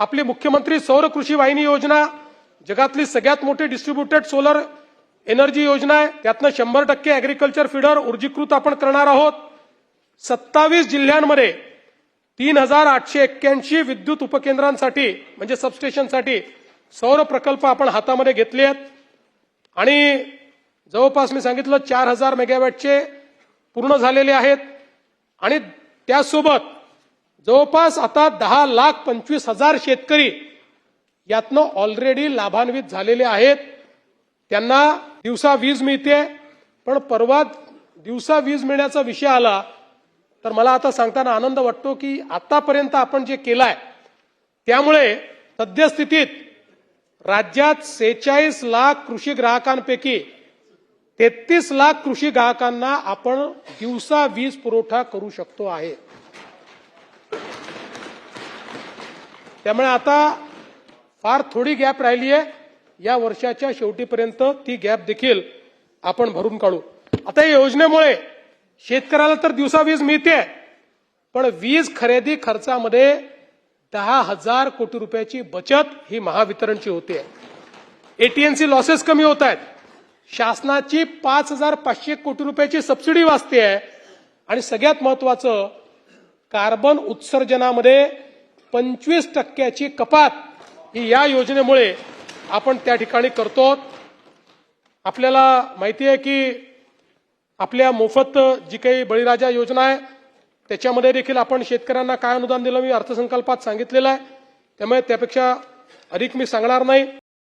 आपली मुख्यमंत्री सौर कृषी वाहिनी योजना जगातली सगळ्यात मोठी डिस्ट्रीब्युटेड सोलर एनर्जी योजना आहे। त्यातनं 100% ऍग्रीकल्चर फीडर ऊर्जीकृत आपण करणार आहोत। 27 जिल्ह्यांमध्ये 3881 विद्युत उपकेंद्रांसाठी म्हणजे सबस्टेशनसाठी सौर प्रकल्प आपण हातामध्ये घेतले आहेत आणि जवळपास मी सांगितलं 4000 मेगावॅटचे पूर्ण झालेले आहेत आणि त्यासोबत जवळपास आता 10,25,000 शेतकरी यातनं ऑलरेडी लाभान्वित झालेले आहेत। त्यांना दिवसा वीज मिळते, पण परवा दिवसा वीज मिळण्याचा विषय आला तर मला आता सांगताना आनंद वाटतो की आतापर्यंत आपण जे केलंय त्यामुळे सद्यस्थितीत राज्यात 46 लाख कृषी ग्राहकांपैकी 33 लाख कृषी ग्राहकांना आपण दिवसा वीज पुरवठा करू शकतो आहे। त्यामुळे आता फार थोडी गॅप राहिली आहे। या वर्षाच्या शेवटीपर्यंत ती गॅप देखील आपण भरून काढू। आता या योजनेमुळे शेतकऱ्याला तर दिवसा वीज मिळते, पण वीज खरेदी खर्चामध्ये 10,000 कोटी रुपयाची बचत ही महावितरणची होते। एटीएनसी लॉसेस कमी होत आहेत, शासनाची 5,500 कोटी रुपयाची सबसिडी वाचते आहे आणि सगळ्यात महत्वाचं कार्बन उत्सर्जनामध्ये 25% कपात ही या योजनेमुळे आपण त्या ठिकाणी करतो। आपल्याला माहिती आहे की आपल्या मोफत जी काही बळीराजा योजना आहे त्याच्यामध्ये देखील आपण शेतकऱ्यांना काय अनुदान दिलं मी अर्थसंकल्पात सांगितलेलं आहे, त्यामुळे त्यापेक्षा अधिक मी सांगणार नाही।